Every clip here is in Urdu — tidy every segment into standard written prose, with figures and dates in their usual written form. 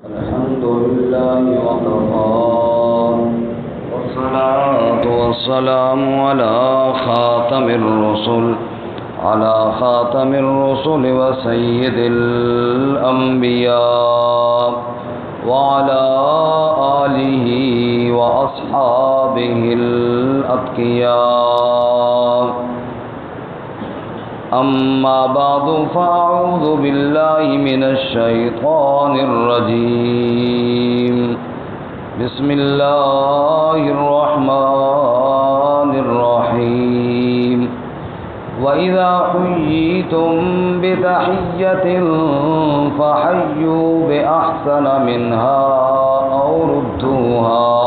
الحمد لله وكفى والصلاة والسلام على خاتم الرسل وسيد الأنبياء وعلى آله وأصحابه الأتقياء. أما بعد فأعوذ بالله من الشيطان الرجيم. بسم الله الرحمن الرحيم. وإذا حييتم بتحية فحيوا بأحسن منها أو ردوها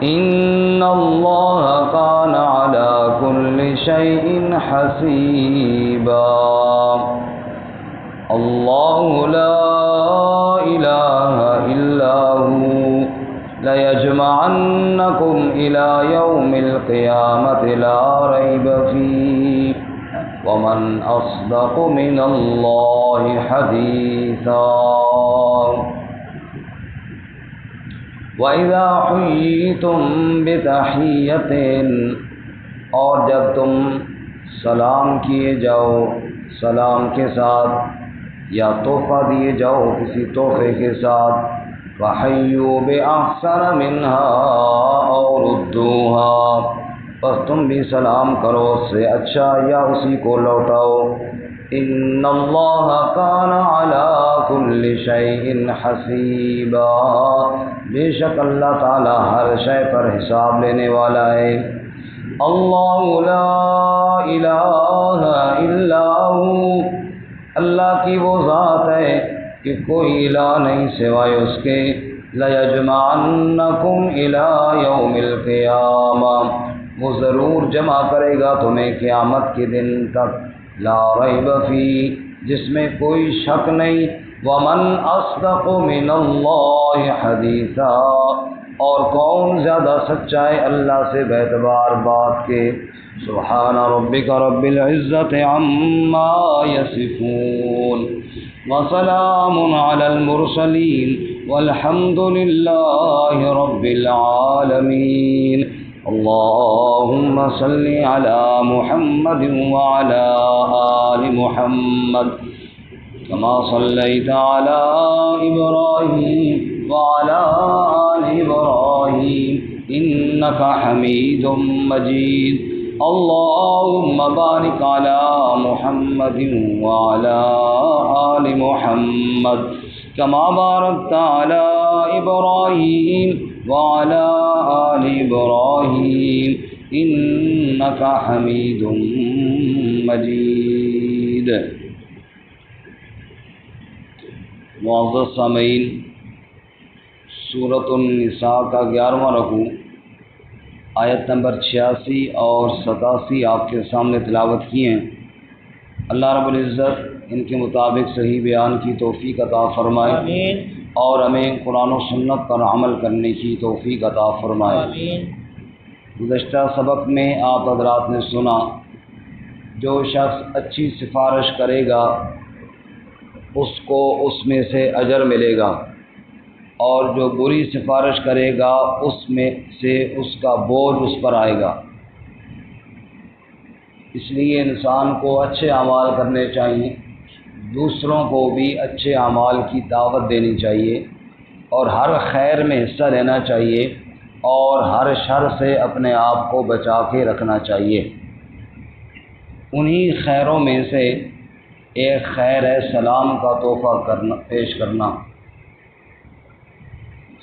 إن الله كان على كل شيء حسيبا. الله لا إله إلا هو ليجمعنكم إلى يوم القيامة لا ريب فيه ومن أصدق من الله حديثا. وَإِذَا حُيِّيتُم بِتَحِيَّةٍ، اور جب تم سلام کیے جاؤ سلام کے ساتھ یا تحفہ دیے جاؤ کسی تحفے کے ساتھ، فَحَيُّوا بِأَحْسَنَ مِنْهَا أَوْ رُدُّوهَا، پس تم بھی سلام کرو اس سے اچھا یا اسی کو لوٹاؤ. ان اللہ کان علی کل شیء حسیبا، بے شک اللہ تعالی ہر شے پر حساب لینے والا ہے. اللہ لا الہ الا ہو، اللہ کی وہ ذات ہے کہ کوئی الہ نہیں سوائے اس کے. لیجمعنکم الی یوم القیامہ، وہ ضرور جمع کرے گا تمہیں قیامت کے دن تک. لا ریب فی، جس میں کوئی شک نہیں. ومن اصدق من اللہ حدیثا، اور کون زیادہ سچا ہے اللہ سے باعتبار بات کے. سبحان ربک رب العزت عما یصفون وسلام علی المرسلین والحمد للہ رب العالمین. اللهم صل على محمد وعلى آل محمد كما صليت على إبراهيم وعلى آل إبراهيم إنك حميد مجيد. اللهم بارك على محمد وعلى آل محمد كما باركت على إبراهيم وعلى آل إبراهيم إنك حميد مجيد. معزز سامعین، سورۃ النساء کا 11واں رکوع آیت نمبر 86 اور 87 آپ کے سامنے تلاوت کی ہیں. اللہ رب العزت ان کے مطابق صحیح بیان کی توفیق عطا فرمائے. آمین. اور ہمیں قرآن و سنت پر عمل کرنے کی توفیق عطا فرمائے. آمین. گزشتہ سبق میں آپ حضرات نے سنا، جو شخص اچھی سفارش کرے گا اس کو اس میں سے اجر ملے گا، اور جو بری سفارش کرے گا اس میں سے اس کا بوجھ اس پر آئے گا. اس لیے انسان کو اچھے اعمال کرنے چاہیے، دوسروں کو بھی اچھے اعمال کی دعوت دینی چاہیے، اور ہر خیر میں حصہ لینا چاہیے، اور ہر شر سے اپنے آپ کو بچا کے رکھنا چاہیے. انہی خیروں میں سے ایک خیر ہے سلام کا تحفہ پیش کرنا.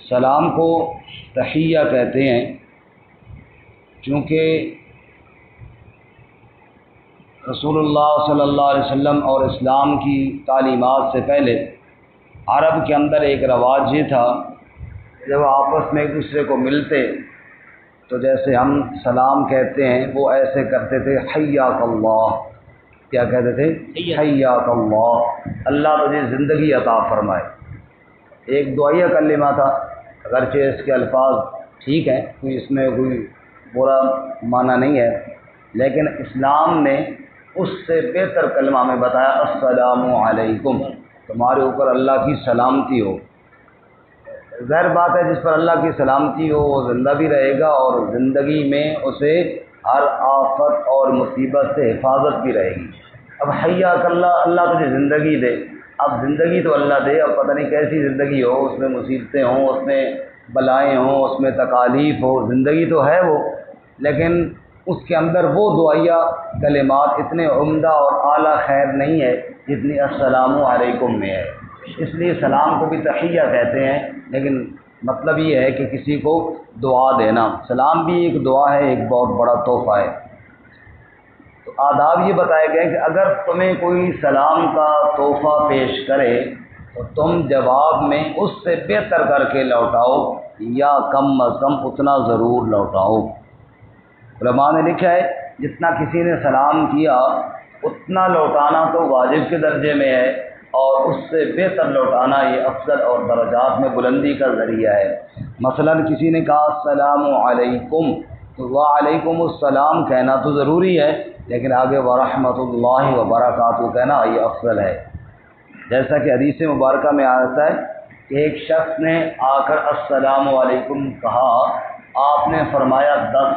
سلام کو تحیہ کہتے ہیں، چونکہ رسول اللہ صلی اللہ علیہ وسلم اور اسلام کی تعلیمات سے پہلے عرب کے اندر ایک رواج یہ تھا، جب آپس میں ایک دوسرے کو ملتے تو جیسے ہم سلام کہتے ہیں وہ ایسے کرتے تھے، حیاک اللہ. کیا کہتے تھے؟ حیاک اللہ، اللہ تجھے زندگی عطا فرمائے. ایک دعائیہ کلمہ تھا، اگرچہ اس کے الفاظ ٹھیک ہیں، کوئی اس میں کوئی برا معنی نہیں ہے، لیکن اسلام نے اس سے بہتر کلمہ میں بتایا، السلام علیکم، تمہارے اوپر اللہ کی سلامتی ہو. ظاہر بات ہے جس پر اللہ کی سلامتی ہو وہ زندہ بھی رہے گا اور زندگی میں اسے ہر آفت اور مصیبت سے حفاظت بھی رہے گی۔ اب حیا کلّہ، اللہ تجھے زندگی دے، اب زندگی تو اللہ دے، اب پتہ نہیں کیسی زندگی ہو، اس میں مصیبتیں ہوں، اس میں بلائیں ہوں، اس میں تکالیف ہو، زندگی تو ہے وہ، لیکن اس کے اندر وہ دعائیہ کلمات اتنے عمدہ اور اعلیٰ خیر نہیں ہے جتنی السلام علیکم میں ہے۔ اس لیے سلام کو بھی تحیہ کہتے ہیں، لیکن مطلب یہ ہے کہ کسی کو دعا دینا۔ سلام بھی ایک دعا ہے، ایک بہت بڑا تحفہ ہے۔ تو آداب یہ بتائے گئے کہ اگر تمہیں کوئی سلام کا تحفہ پیش کرے تو تم جواب میں اس سے بہتر کر کے لوٹاؤ، یا کم از کم اتنا ضرور لوٹاؤ۔ علماء نے لکھا ہے جتنا کسی نے سلام کیا اتنا لوٹانا تو واجب کے درجے میں ہے، اور اس سے بہتر لوٹانا یہ افضل اور درجات میں بلندی کا ذریعہ ہے۔ مثلا کسی نے کہا السلام علیکم تو وعلیکم السلام کہنا تو ضروری ہے، لیکن آگے ورحمۃ اللہ وبرکاتہ کہنا یہ افضل ہے۔ جیسا کہ حدیث مبارکہ میں آتا ہے کہ ایک شخص نے آ کر السلام علیکم کہا، آپ نے فرمایا 10،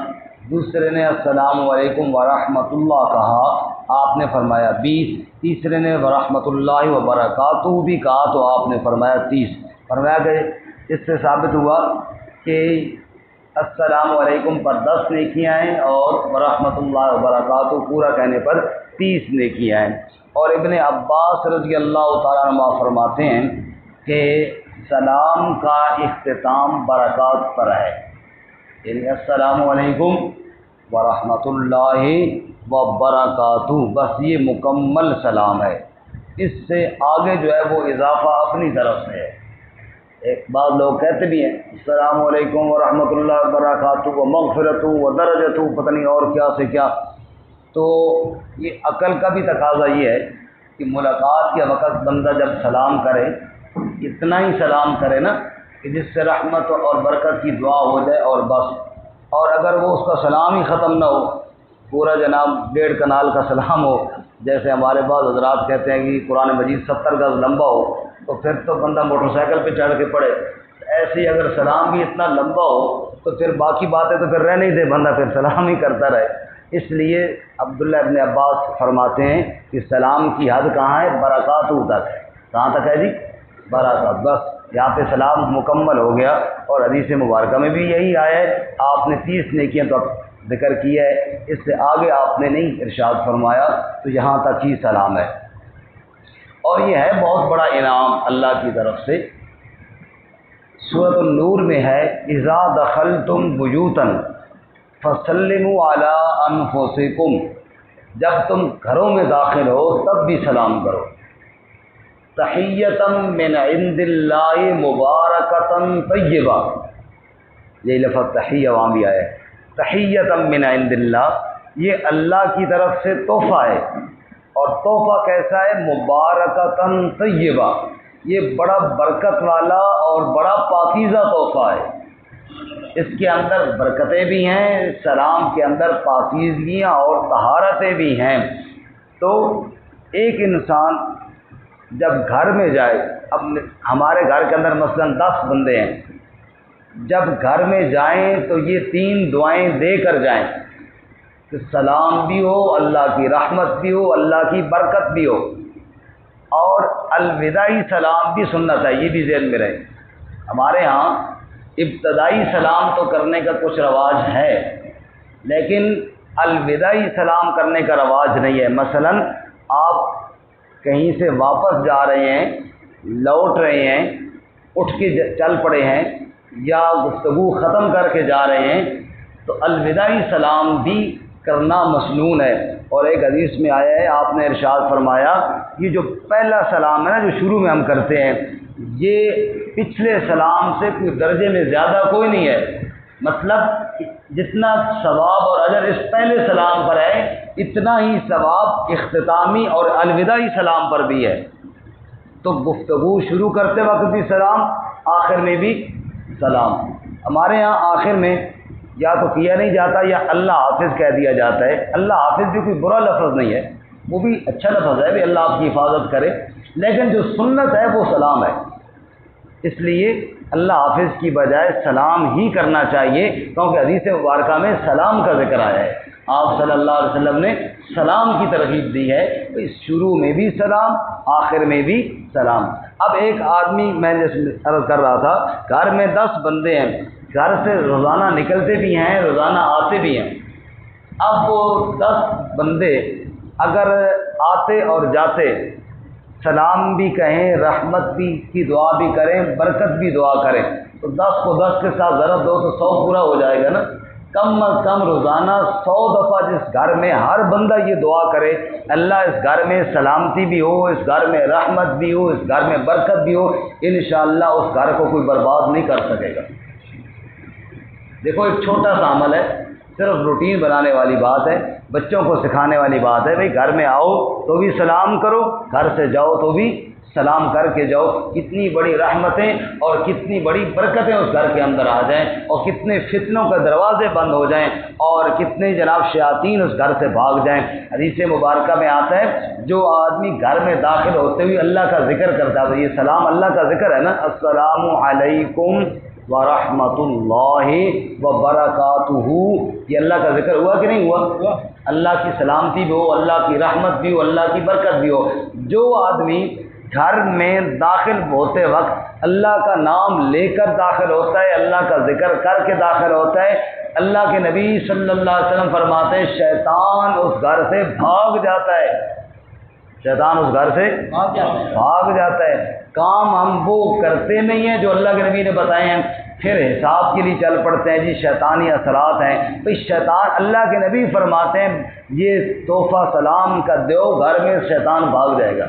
دوسرے نے السلام علیکم ورحمۃ اللہ کہا، آپ نے فرمایا 20، تیسرے نے ورحمۃ اللہ وبرکاتہ بھی کہا تو آپ نے فرمایا 30۔ فرمایا کہ اس سے ثابت ہوا کہ السلام علیکم پر 10 نیکیاں ہیں اور ورحمۃ اللہ وبرکاتہ پورا کہنے پر 30 نیکیاں ہیں۔ اور ابن عباس رضی اللہ تعالیٰ عنہ فرماتے ہیں کہ سلام کا اختتام برکات پر ہے، یعنی السلام علیکم ورحمۃ اللہ وبرکاتہ، بس یہ مکمل سلام ہے، اس سے آگے جو ہے وہ اضافہ اپنی طرف سے ہے۔ ایک بعض لوگ کہتے بھی ہیں السلام علیکم ورحمۃ اللہ وبرکاتہ ومغفرۃ ودرجۃ، پتہ نہیں اور کیا سے کیا۔ تو یہ عقل کا بھی تقاضا یہ ہے کہ ملاقات کے وقت بندہ جب سلام کرے اتنا ہی سلام کرے نا کہ جس سے رحمت اور برکت کی دعا ہو جائے اور بس۔ اور اگر وہ اس کا سلام ہی ختم نہ ہو، پورا جناب 1.5 کنال کا سلام ہو، جیسے ہمارے بعض حضرات کہتے ہیں کہ قرآن مجید 70 گز لمبا ہو، تو پھر تو بندہ موٹر سائیکل پہ چڑھ کے پڑے۔ ایسے ہی اگر سلام بھی اتنا لمبا ہو تو پھر باقی باتیں تو پھر رہ نہیں دے، بندہ پھر سلام ہی کرتا رہے۔ اس لیے عبداللہ ابن عباس فرماتے ہیں کہ سلام کی حد کہاں ہے؟ برکات تک ہے۔ کہاں تک ہے جی؟ برکات، بس یہاں پہ سلام مکمل ہو گیا۔ اور حدیث مبارکہ میں بھی یہی آیا ہے، آپ نے 30 نیکیاں تو ذکر کیا ہے، اس سے آگے آپ نے نہیں ارشاد فرمایا، تو یہاں تک ہی سلام ہے۔ اور یہ ہے بہت بڑا انعام اللہ کی طرف سے۔ سورۃ النور میں ہے اذا دخلتم بیوتا فسلموا علی انفسکم، جب تم گھروں میں داخل ہو تب بھی سلام کرو۔ تحیۃ من عند اللہ مبارکۃ طیبہ، یہ لفظ تحیہ وہاں بھی آیا ہے، تحیۃ من عند اللہ، یہ اللہ کی طرف سے تحفہ ہے۔ اور تحفہ کیسا ہے؟ مبارکۃ طیبہ، یہ بڑا برکت والا اور بڑا پاکیزہ تحفہ ہے۔ اس کے اندر برکتیں بھی ہیں، سلام کے اندر پاکیزگیاں اور طہارتیں بھی ہیں۔ تو ایک انسان جب گھر میں جائے، اب ہمارے گھر کے اندر مثلا 10 بندے ہیں، جب گھر میں جائیں تو یہ 3 دعائیں دے کر جائیں کہ سلام بھی ہو، اللہ کی رحمت بھی ہو، اللہ کی برکت بھی ہو، اور الوداعی سلام بھی سنت ہے، یہ بھی ذہن میں رہے۔ ہمارے ہاں ابتدائی سلام تو کرنے کا کچھ رواج ہے، لیکن الوداعی سلام کرنے کا رواج نہیں ہے۔ مثلا آپ کہیں سے واپس جا رہے ہیں، لوٹ رہے ہیں، اٹھ کے چل پڑے ہیں، یا گفتگو ختم کر کے جا رہے ہیں، تو الوداعی سلام بھی کرنا مسنون ہے۔ اور ایک حدیث میں آیا ہے، آپ نے ارشاد فرمایا یہ جو پہلا سلام ہے نا، جو شروع میں ہم کرتے ہیں، یہ پچھلے سلام سے کوئی درجے میں زیادہ کوئی نہیں ہے۔ مطلب جتنا ثواب اور اجر اس پہلے سلام پر ہے، اتنا ہی ثواب اختتامی اور الوداعی سلام پر بھی ہے۔ تو گفتگو شروع کرتے وقت بھی سلام، آخر میں بھی سلام۔ ہمارے ہاں آخر میں یا تو کیا نہیں جاتا یا اللہ حافظ کہہ دیا جاتا ہے۔ اللہ حافظ بھی کوئی برا لفظ نہیں ہے، وہ بھی اچھا لفظ ہے، بھی اللہ آپ کی حفاظت کرے، لیکن جو سنت ہے وہ سلام ہے۔ اس لیے اللہ حافظ کی بجائے سلام ہی کرنا چاہیے، کیونکہ حدیث مبارکہ میں سلام کا ذکر آیا ہے۔ آپ صلی اللہ علیہ وسلم نے سلام کی ترغیب دی ہے، شروع میں بھی سلام، آخر میں بھی سلام۔ اب ایک آدمی، میں جیسے عرض کر رہا تھا، گھر میں 10 بندے ہیں، گھر سے روزانہ نکلتے بھی ہیں، روزانہ آتے بھی ہیں۔ اب وہ 10 بندے اگر آتے اور جاتے سلام بھی کہیں، رحمت بھی کی دعا بھی کریں، برکت بھی دعا کریں، تو 10 کو 10 کے ساتھ ضرب دو تو 100 پورا ہو جائے گا نا۔ کم از کم روزانہ 100 دفعہ جس گھر میں ہر بندہ یہ دعا کرے، اللہ اس گھر میں سلامتی بھی ہو، اس گھر میں رحمت بھی ہو، اس گھر میں برکت بھی ہو، انشاءاللہ اس گھر کو کوئی برباد نہیں کر سکے گا۔ دیکھو ایک چھوٹا سا عمل ہے، صرف روٹین بنانے والی بات ہے، بچوں کو سکھانے والی بات ہے، بھئی گھر میں آؤ تو بھی سلام کرو، گھر سے جاؤ تو بھی سلام کر کے جاؤ۔ کتنی بڑی رحمتیں اور کتنی بڑی برکتیں اس گھر کے اندر آ جائیں، اور کتنے فتنوں کے دروازے بند ہو جائیں، اور کتنے جناب شیاطین اس گھر سے بھاگ جائیں۔ حدیث مبارکہ میں آتا ہے، جو آدمی گھر میں داخل ہوتے ہوئے اللہ کا ذکر کرتا ہے، یہ سلام اللہ کا ذکر ہے نا، السلام علیکم ورحمۃ اللہ وبرکاتہ، یہ اللہ کا ذکر ہوا کہ نہیں ہوا؟ اللہ کی سلامتی بھی ہو، اللہ کی رحمت بھی ہو، اللہ کی برکت بھی ہو۔ جو آدمی گھر میں داخل ہوتے وقت اللہ کا نام لے کر داخل ہوتا ہے، اللہ کا ذکر کر کے داخل ہوتا ہے، اللہ کے نبی صلی اللہ علیہ وسلم فرماتے ہیں شیطان اس گھر سے بھاگ جاتا ہے، شیطان اس گھر سے بھاگ جاتا ہے۔ کام ہم وہ کرتے نہیں ہیں جو اللہ کے نبی نے بتائے ہیں، پھر حساب کے لیے چل پڑتے ہیں، جی شیطانی اثرات ہیں۔ تو شیطان، اللہ کے نبی فرماتے ہیں یہ تحفہ سلام کا دو، گھر میں شیطان بھاگ جائے گا۔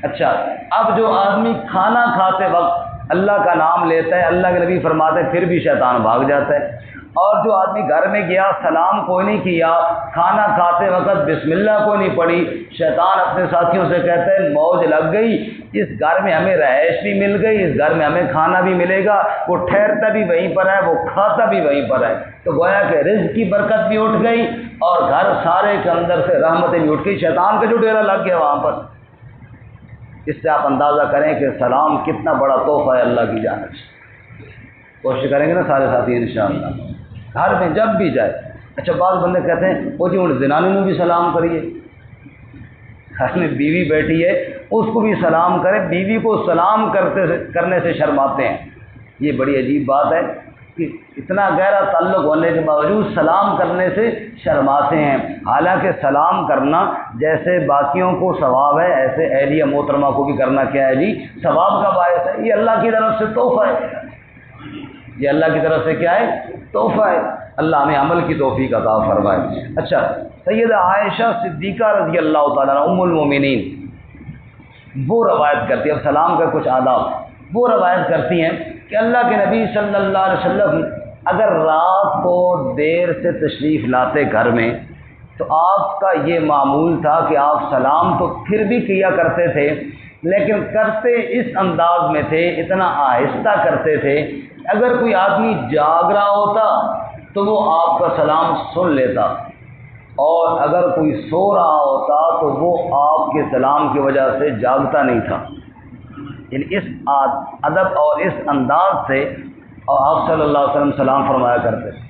اچھا، اب جو آدمی کھانا کھاتے وقت اللہ کا نام لیتا ہے، اللہ کے نبی فرماتے ہیں پھر بھی شیطان بھاگ جاتا ہے۔ اور جو آدمی گھر میں گیا، سلام کوئی نہیں کیا، کھانا کھاتے وقت بسم اللہ کوئی نہیں پڑھی، شیطان اپنے ساتھیوں سے کہتا ہے موج لگ گئی، اس گھر میں ہمیں رہائش بھی مل گئی، اس گھر میں ہمیں کھانا بھی ملے گا، وہ ٹھہرتا بھی وہیں پر ہے، وہ کھاتا بھی وہیں پر ہے، تو گویا کہ رزق کی برکت بھی اٹھ گئی اور گھر سارے کے اندر سے رحمتیں بھی اٹھ گئی، شیطان کا جو ڈیرا لگ گیا وہاں پر۔ اس سے آپ اندازہ کریں کہ سلام کتنا بڑا تحفہ ہے اللہ کی جانب سے۔ کوشش کریں گے نا سارے ساتھی انشاءاللہ، گھر میں جب بھی جائے۔ اچھا، بعض بندے کہتے ہیں وہ جی ان زنانوں میں بھی سلام کریے، گھر میں بیوی بیٹھی ہے اس کو بھی سلام کرے، بیوی کو سلام کرنے سے شرماتے ہیں، یہ بڑی عجیب بات ہے کہ اتنا گہرا تعلق ہونے کے باوجود سلام کرنے سے شرماتے ہیں۔ حالانکہ سلام کرنا جیسے باقیوں کو ثواب ہے، ایسے اہلیہ محترمہ کو بھی کرنا کیا ہے جی، ثواب کا باعث ہے، یہ اللہ کی طرف سے تحفہ ہے، یہ اللہ کی طرف سے کیا ہے، تحفہ ہے۔ اللہ ہمیں عمل کی توفیق عطا فرمائے۔ اچھا، سیدہ عائشہ صدیقہ رضی اللہ تعالیٰ عنہ ام المومنین وہ روایت کرتی ہیں، اب سلام کا کچھ آداب، وہ روایت کرتی ہیں کہ اللہ کے نبی صلی اللہ علیہ وسلم اگر رات کو دیر سے تشریف لاتے گھر میں تو آپ کا یہ معمول تھا کہ آپ سلام تو پھر بھی کیا کرتے تھے، لیکن کرتے اس انداز میں تھے، اتنا آہستہ کرتے تھے، اگر کوئی آدمی جاگ رہا ہوتا تو وہ آپ کا سلام سن لیتا، اور اگر کوئی سو رہا ہوتا تو وہ آپ کے سلام کی وجہ سے جاگتا نہیں تھا۔ یعنی اس ادب اور اس انداز سے آپ صلی اللہ علیہ وسلم سلام فرمایا کرتے تھے۔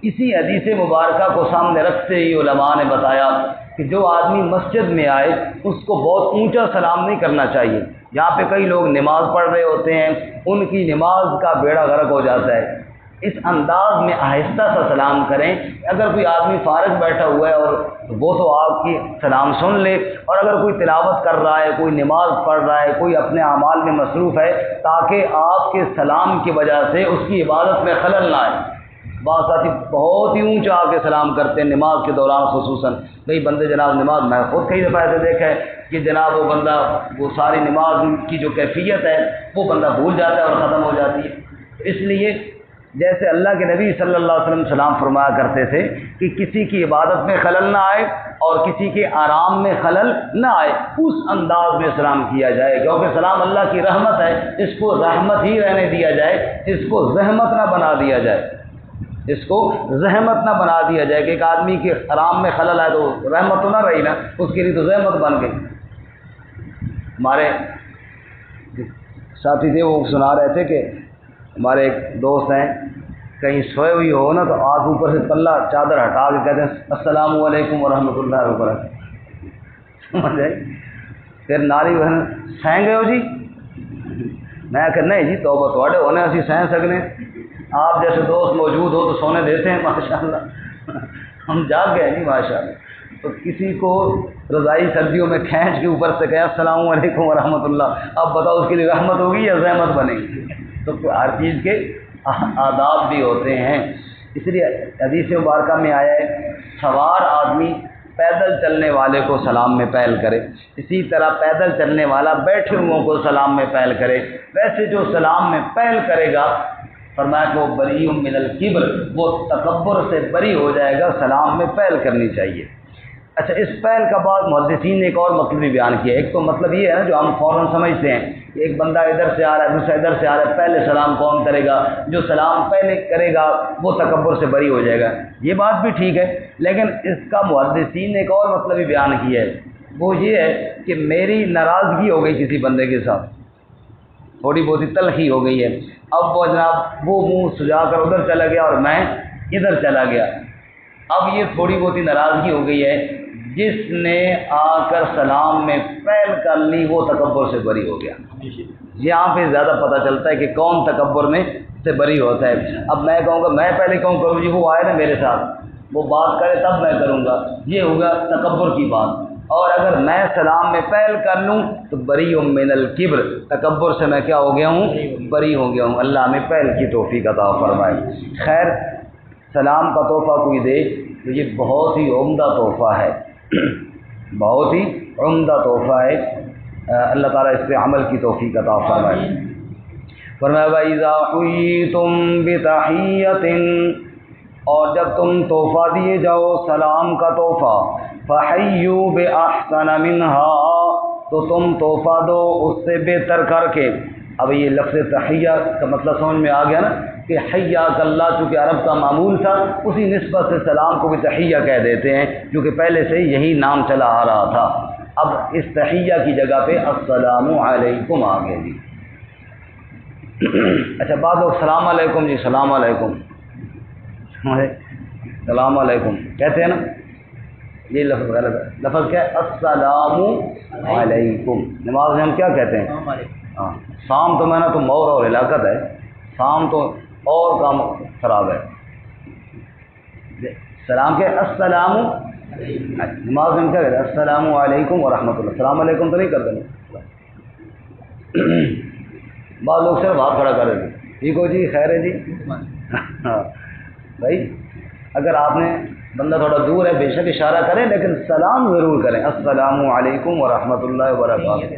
اسی حدیث مبارکہ کو سامنے رکھتے ہی علماء نے بتایا کہ جو آدمی مسجد میں آئے اس کو بہت اونچا سلام نہیں کرنا چاہیے۔ یہاں پہ کئی لوگ نماز پڑھ رہے ہوتے ہیں، ان کی نماز کا بیڑا غرق ہو جاتا ہے، اس انداز میں آہستہ سا سلام کریں۔ اگر کوئی آدمی فارغ بیٹھا ہوا ہے اور وہ تو آپ کی سلام سن لے، اور اگر کوئی تلاوت کر رہا ہے، کوئی نماز پڑھ رہا ہے، کوئی اپنے اعمال میں مصروف ہے، تاکہ آپ کے سلام کی وجہ سے اس کی عبادت میں خلل نہ آئے۔ بعض ساتھی بہت ہی اونچا آ کے سلام کرتے ہیں نماز کے دوران خصوصاً، کئی بندے جناب نماز، میں خود کئی دفعہ ایسے دیکھا ہے کہ جناب وہ بندہ وہ ساری نماز کی جو کیفیت ہے وہ بندہ بھول جاتا ہے اور ختم ہو جاتی ہے۔ اس لیے جیسے اللہ کے نبی صلی اللہ علیہ وسلم سلام فرمایا کرتے تھے کہ کسی کی عبادت میں خلل نہ آئے اور کسی کے آرام میں خلل نہ آئے، اس انداز میں سلام کیا جائے، کیونکہ سلام اللہ کی رحمت ہے، اس کو رحمت ہی رہنے دیا جائے، اس کو زحمت نہ بنا دیا جائے، اس کو زحمت نہ بنا دیا جائے کہ ایک آدمی کے آرام میں خلل آئے تو رحمت تو نہ رہی نا، اس کے لیے تو زحمت بن گئی۔ ہمارے ساتھی تھے وہ سنا رہے تھے کہ ہمارے ایک دوست ہیں کہیں سوئے ہوئی ہو نا تو آنکھ اوپر سے پلہ چادر ہٹا کے کہتے ہیں السلام علیکم ورحمۃ اللہ وبرکاتہ، سمجھ آئی؟ پھر ناری بہن سہیں گئے ہو جی؟ میں کہ نہیں جی توبہ تھوڑے ہونے اسی سہیں سکنے، آپ جیسے دوست موجود ہو تو سونے دیتے ہیں ماشاءاللہ، ہم جاگ گئے جی ماشاءاللہ۔ تو کسی کو رضائی سردیوں میں کھینچ کے اوپر سے کہا السلام علیکم ورحمۃ اللہ، اب بتاؤ اس کے لیے رحمت ہوگی یا زحمت بنے گی؟ تو ہر چیز کے آداب بھی ہوتے ہیں، اس لیے حدیث مبارکہ میں آیا ہے سوار آدمی پیدل چلنے والے کو سلام میں پہل کرے، اسی طرح پیدل چلنے والا بیٹھے ہوئوں کو سلام میں پہل کرے، ویسے جو سلام میں پہل کرے گا فرمایا کہ وہ بری من الکبر، وہ تکبر سے بری ہو جائے گا، سلام میں پہل کرنی چاہیے۔ اچھا، اس پہل کا بعد محدثین نے ایک اور مطلب بھی بیان کیا۔ ایک تو مطلب یہ ہے نا جو ہم فوراً سمجھتے ہیں کہ ایک بندہ ادھر سے آ رہا ہے دوسرا ادھر سے آ رہا ہے، پہلے سلام کون کرے گا؟ جو سلام پہلے کرے گا وہ تکبر سے بری ہو جائے گا، یہ بات بھی ٹھیک ہے، لیکن اس کا محدثین نے ایک اور مطلب بھی بیان کیا ہے، وہ یہ ہے کہ میری ناراضگی ہو گئی کسی بندے کے ساتھ، تھوڑی بہت ہی تلخی ہو گئی ہے، اب وہ جناب وہ منہ سجا کر ادھر چلا گیا اور میں ادھر چلا گیا، اب یہ تھوڑی بہت ہی ناراضگی ہو گئی ہے، جس نے آ کر سلام میں پہل کر لی وہ تکبر سے بری ہو گیا۔ یہاں پہ زیادہ پتہ چلتا ہے کہ کون تکبر میں سے بری ہوتا ہے۔ اب میں کہوں گا میں پہلے کیوں کروں جی، وہ آئے نا میرے ساتھ، وہ بات کرے تب میں کروں گا، یہ ہوگا تکبر کی بات۔ اور اگر میں سلام میں پہل کر لوں تو بری من الکبر، تکبر سے میں کیا ہو گیا ہوں؟ بری ہو گیا ہوں۔ اللہ ہمیں پہل کی توفیق عطا فرمائے۔ خیر، سلام کا تحفہ کوئی دے تو یہ بہت ہی عمدہ تحفہ ہے، بہت ہی عمدہ تحفہ ہے، اللہ تعالیٰ اس پہ عمل کی توفیق عطا فرمائے۔ فرمایا وَإِذَا حُيِّيتُم بِتَحِيَّةٍ، اور جب تم تحفہ دیے جاؤ سلام کا تحفہ، فَحَيُّوا بِأَحْسَنَ مِنْهَا، تو تم تحفہ دو اس سے بہتر کر کے۔ اب یہ لفظ تحیہ کا مطلب سمجھ میں آ گیا نا کہ حیاک اللہ چونکہ عرب کا معمول تھا، اسی نسبت سے سلام کو بھی تحیہ کہہ دیتے ہیں، کیونکہ پہلے سے یہی نام چلا آ رہا تھا۔ اب اس تحیہ کی جگہ پہ السلام علیکم آ گئے جی۔ اچھا، بعض لوگ السلام علیکم جی، السلام علیکم، السلام علیکم کہتے ہیں نا، یہ لفظ غلط ہے۔ لفظ کیا ہے؟ السلام علیکم۔ نماز میں ہم کیا کہتے ہیں؟ ہاں، شام تو میں نے تو مور اور ہلاکت ہے، شام تو اور کام خراب ہے۔ سلام کے السلام، نماز میں کیا کہتے ہیں؟ السلام علیکم ورحمۃ اللہ، السلام علیکم تو نہیں کرتے نا۔ بعض لوگ صرف ہاتھ کھڑا کر دیتے، ٹھیک ہو جی، خیر ہے جی۔ ہاں بھائی، اگر آپ نے بندہ تھوڑا دور ہے بے شک اشارہ کریں، لیکن سلام ضرور کریں، السلام علیکم ورحمۃ اللہ وبرکاتہ۔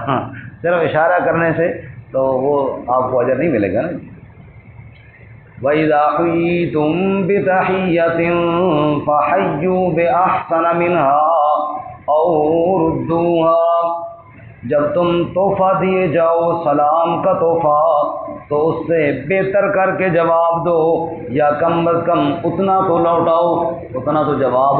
ہاں، صرف اشارہ کرنے سے تو وہ آپ کو اجر نہیں ملے گا نا۔ وَإِذَا حُيِّيتُم بِتَحِيَّةٍ فَحَيُّوا بِأَحْسَنَ مِنْهَا أَوْ رُدُّوهَا، جب تم تحفہ دیے جاؤ سلام کا تحفہ تو اس سے بہتر کر کے جواب دو، یا کم از کم اتنا تو لوٹاؤ، اتنا تو جواب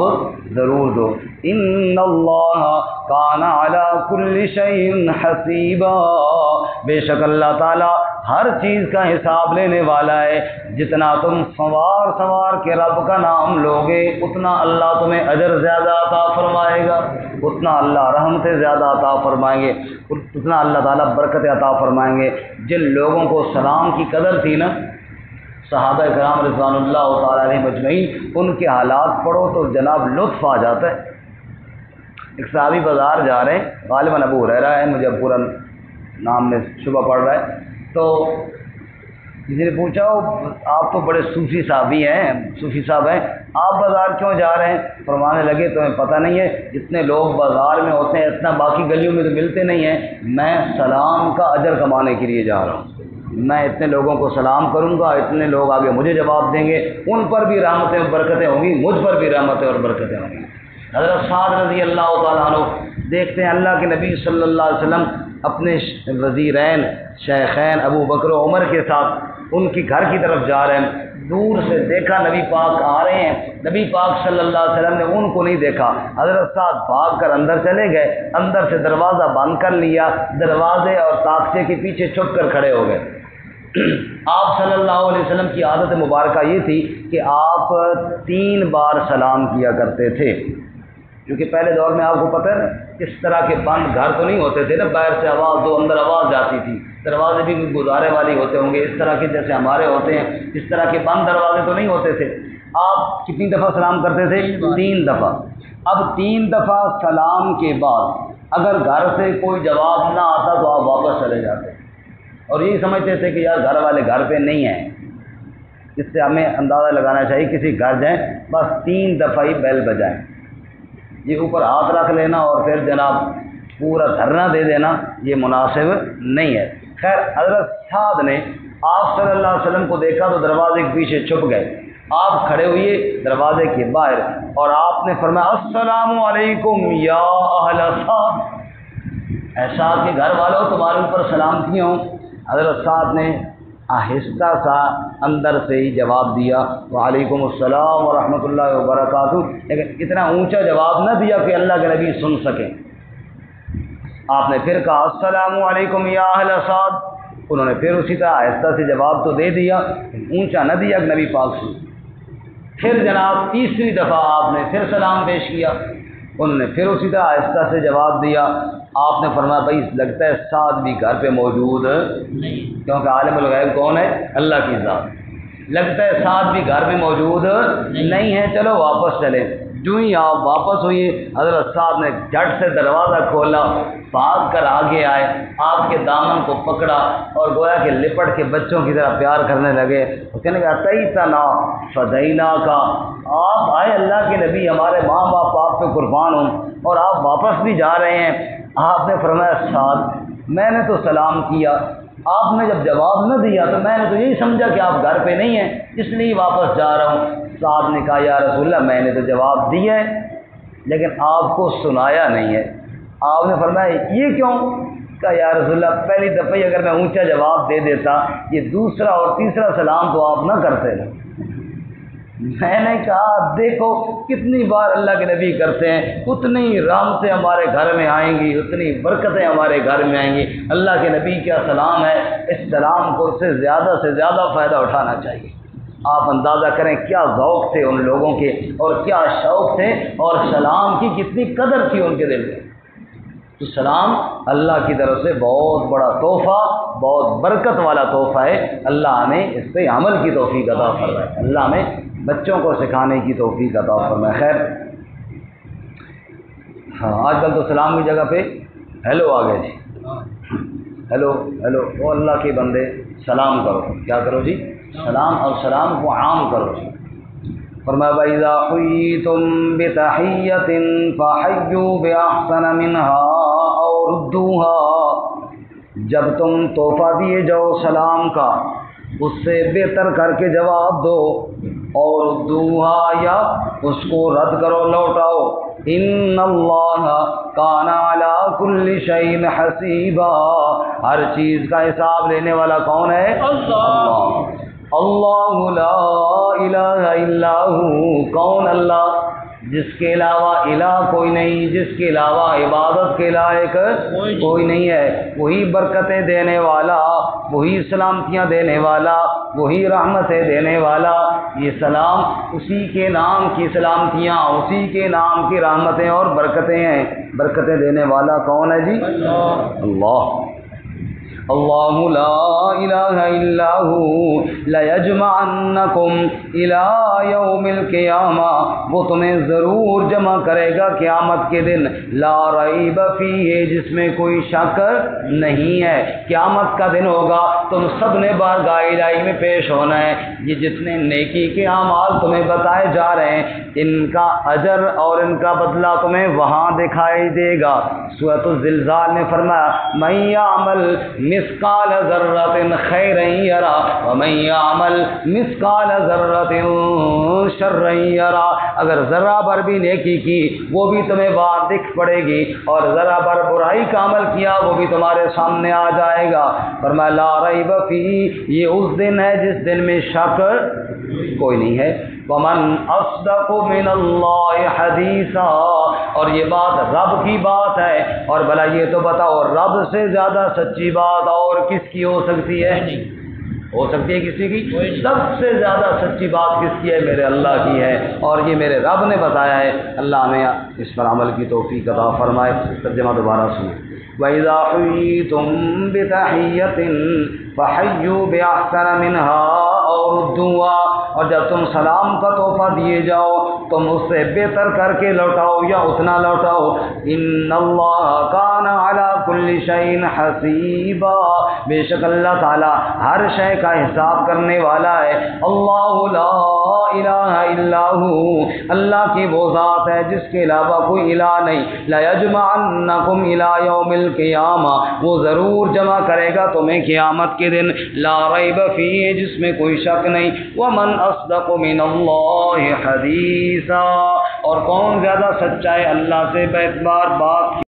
ضرور دو۔ ان اللہ کان علی کل شیء حسیبا، بے شک اللہ تعالیٰ ہر چیز کا حساب لینے والا ہے۔ جتنا تم سوار سوار کے رب کا نام لوگے اتنا اللہ تمہیں اجر زیادہ عطا فرمائے گا، اتنا اللہ رحمتیں زیادہ عطا فرمائیں گے، اتنا اللہ تعالیٰ برکت عطا فرمائیں گے۔ جن لوگوں کو سلام کی قدر تھی نا، صحابہ کرام رضوان اللہ تعالیٰ علیہ مجمعین، ان کے حالات پڑھو تو جناب لطف آ جاتا ہے۔ ایک صحابی بازار جا رہے ہیں، غالباً ابو ہریرہ ہے، مجھے پورا نام میں شبہ پڑ رہا ہے، تو کسی نے پوچھا آپ تو بڑے صوفی صحابی ہیں، صوفی صاحب ہیں، آپ بازار کیوں جا رہے ہیں؟ فرمانے لگے تمہیں پتہ نہیں ہے جتنے لوگ بازار میں ہوتے ہیں اتنا باقی گلیوں میں تو ملتے نہیں ہیں، میں سلام کا اجر کمانے کے لیے جا رہا ہوں، میں اتنے لوگوں کو سلام کروں گا، اتنے لوگ آگے مجھے جواب دیں گے، ان پر بھی رحمتیں اور برکتیں ہوں گی، مجھ پر بھی رحمتیں اور برکتیں ہوں گی۔ حضرت صاحب رضی اللہ تعالیٰ عنہ دیکھتے ہیں اللہ کے نبی صلی اللہ علیہ وسلم اپنے وزیرین شیخین ابو بکر و عمر کے ساتھ ان کی گھر کی طرف جا رہے ہیں، دور سے دیکھا نبی پاک آ رہے ہیں، نبی پاک صلی اللہ علیہ وسلم نے ان کو نہیں دیکھا، حضرت صاحب بھاگ کر اندر چلے گئے، اندر سے دروازہ بند کر لیا، دروازے اور طاقچے کے پیچھے چھپ کر کھڑے ہو گئے۔ آپ صلی اللہ علیہ وسلم کی عادت مبارکہ یہ تھی کہ آپ 3 بار سلام کیا کرتے تھے، کیونکہ پہلے دور میں آپ کو پتہ ہے نا اس طرح کے بند گھر تو نہیں ہوتے تھے نا، باہر سے آواز دو اندر آواز جاتی تھی، دروازے بھی گزارے والے ہوتے ہوں گے اس طرح کے جیسے ہمارے ہوتے ہیں، اس طرح کے بند دروازے تو نہیں ہوتے تھے۔ آپ کتنی دفعہ سلام کرتے تھے؟ 3 دفعہ۔ اب 3 دفعہ سلام کے بعد اگر گھر سے کوئی جواب نہ آتا تو آپ واپس چلے جاتے اور یہی سمجھتے تھے کہ یار گھر والے گھر پہ نہیں ہیں، اس سے ہمیں اندازہ لگانا چاہیے کسی گھر جائیں بس 3 دفعہ ہی بیل بجائیں، یہ اوپر ہاتھ رکھ لینا اور پھر جناب پورا دھرنا دے دینا یہ مناسب نہیں ہے۔ خیر حضرت صاحب نے آپ صلی اللہ علیہ وسلم کو دیکھا تو دروازے کے پیچھے چھپ گئے، آپ کھڑے ہوئے دروازے کے باہر اور آپ نے فرمایا السلام علیکم یا اہل صاحب، ایسا کہ گھر والوں تمہارے اوپر سلامتی ہوں۔ حضرت صاحب نے آہستہ سا اندر سے ہی جواب دیا وعلیکم السلام ورحمۃ اللہ وبرکاتہ، لیکن اتنا اونچا جواب نہ دیا کہ اللہ کے نبی سن سکیں۔ آپ نے پھر کہا السلام علیکم یا اہل صاحب، انہوں نے پھر اسی طرح آہستہ سے جواب تو دے دیا، اونچا نہ دیا کہ نبی پاک سے۔ پھر جناب تیسری دفعہ آپ نے پھر سلام پیش کیا، انہوں نے پھر اسی طرح آہستہ سے جواب دیا۔ آپ نے فرمایا بھائی لگتا ہے سعد بھی گھر پہ موجود نہیں، کیونکہ عالم الغیب کون ہے؟ اللہ کی ذات، لگتا ہے سعد بھی گھر میں موجود نہیں ہے، چلو واپس چلیں۔ جو ہی آپ واپس ہوئے حضرت صاحب نے جھٹ سے دروازہ کھولا، بھاگ کر آگے آئے، آپ کے دامن کو پکڑا اور گویا کہ لپٹ کے بچوں کی طرح پیار کرنے لگے، وہ کہنے لگا اتیتنا فضیلہ کا، آپ آئے اللہ کے نبی، ہمارے ماں باپ آپ پہ قربان ہوں اور آپ واپس بھی جا رہے ہیں۔ آپ نے فرمایا سعد میں نے تو سلام کیا، آپ نے جب جواب نہ دیا تو میں نے تو یہی سمجھا کہ آپ گھر پہ نہیں ہیں، اس لیے واپس جا رہا ہوں۔ صاحب نے کہا یا رسول اللہ میں نے تو جواب دیا ہے لیکن آپ کو سنایا نہیں ہے۔ آپ نے فرمایا یہ کیوں؟ کہا یا رسول اللہ پہلی دفعہ ہی اگر میں اونچا جواب دے دیتا، یہ دوسرا اور تیسرا سلام تو آپ نہ کرتے۔ میں نے کہا دیکھو کتنی بار اللہ کے نبی کرتے ہیں، اتنی رحمتیں ہمارے گھر میں آئیں گی، اتنی برکتیں ہمارے گھر میں آئیں گی۔ اللہ کے نبی کیا سلام ہے، اس سلام کو سے زیادہ فائدہ اٹھانا چاہیے۔ آپ اندازہ کریں کیا ذوق تھے ان لوگوں کے اور کیا شوق تھے اور سلام کی کتنی قدر تھی ان کے دل میں۔ تو سلام اللہ کی طرف سے بہت بڑا تحفہ، بہت برکت والا تحفہ ہے، اللہ ہمیں اس پہ عمل کی توفیق عطا فرمائے، اللہ ہمیں بچوں کو سکھانے کی توفیق عطا فرمائے۔ خیر ہاں آج کل تو سلام کی جگہ پہ ہیلو آ گئے جی، ہیلو ہیلو، او اللہ کے بندے سلام کرو، کیا کرو جی؟ سلام، اور سلام کو عام کرو جی۔ فرمایا وَإِذَا حُيِّيتُم بِتَحِيَّةٍ فَحَيُّوا بِأَحْسَنَ مِنْهَا أَوْ رُدُّوهَا، جب تم تحفہ دیے جاؤ سلام کا اس سے بہتر کر کے جواب دو، اور ردوها یا اس کو رد کرو، لوٹاؤ۔ ان اللہ کان علی کل شیء حسیبا، ہر چیز کا حساب لینے والا کون ہے؟ اللہ۔ اللہ لا الہ الا ہو، کون اللہ؟ جس کے علاوہ الہ کوئی نہیں، جس کے علاوہ عبادت کے لائق کوئی نہیں ہے، وہی برکتیں دینے والا، وہی سلامتیاں دینے والا، وہی رحمتیں دینے والا۔ یہ سلام اسی کے نام کی سلامتیاں، اسی کے نام کی رحمتیں اور برکتیں ہیں۔ برکتیں دینے والا کون ہے جی؟ اللہ۔ اللہ لا الہ الا ہو لیجمعنکم الی یوم القیامہ، وہ تمہیں ضرور جمع کرے گا قیامت کے دن، لا ریب فیہ، جس میں کوئی شک نہیں ہے۔ قیامت کا دن ہوگا، تم سب نے بارگاہ الہی میں پیش ہونا ہے۔ یہ جتنے نیکی کے اعمال تمہیں بتائے جا رہے ہیں ان کا اجر اور ان کا بدلہ تمہیں وہاں دکھائی دے گا۔ سورۃ الزلزال نے فرمایا من یعمل مثقال ذرۃ خیرا یرا ومن یعمل مثقال ذرۃ شرا یرا، اگر ذرہ بھر بھی نیکی کی وہ بھی تمہیں باہر دکھ پڑے گی، اور ذرہ بھر برائی کا عمل کیا وہ بھی تمہارے سامنے آ جائے گا۔ فرمایا لا ریب فیہ، یہ اس دن ہے جس دن میں شک کوئی نہیں ہے۔ ومن اصدق من اللہ حدیثا، اور یہ بات رب کی بات ہے، اور بھلا یہ تو بتاؤ رب سے زیادہ سچی بات اور کس کی ہو سکتی ہے؟ ہو سکتی ہے کسی کی؟ سب سے زیادہ سچی بات کس کی ہے؟ میرے اللہ کی ہے، اور یہ میرے رب نے بتایا ہے۔ اللہ ہمیں اس پر عمل کی توفیق عطا فرمائے۔ ترجمہ دوبارہ سنیں۔ وَإِذَا حُيِّيتُم بِتَحِيَّةٍ فَحَيُّوا بِأَحْسَنَ مِنْهَا أَوْ رُدُّوهَا، اور جب تم سلام کا تحفہ دیے جاؤ تم اس سے بہتر کر کے لوٹاؤ یا اتنا لوٹاؤ۔ ان اللہ کان علی کل شیء حسیبا، بے شک اللہ تعالی ہر شے کا حساب کرنے والا ہے۔ اللہ لا الہ الا ہو، اللہ کی وہ ذات ہے جس کے علاوہ کوئی الہ نہیں۔ لیجمعنکم الی یوم القیامہ، وہ ضرور جمع کرے گا تمہیں قیامت کے دن، لا ریب فیہ، جس میں کوئی شک نہیں۔ ومن اصدق من اللہ حدیثا، اور کون زیادہ سچا ہے اللہ سے باعتبار بات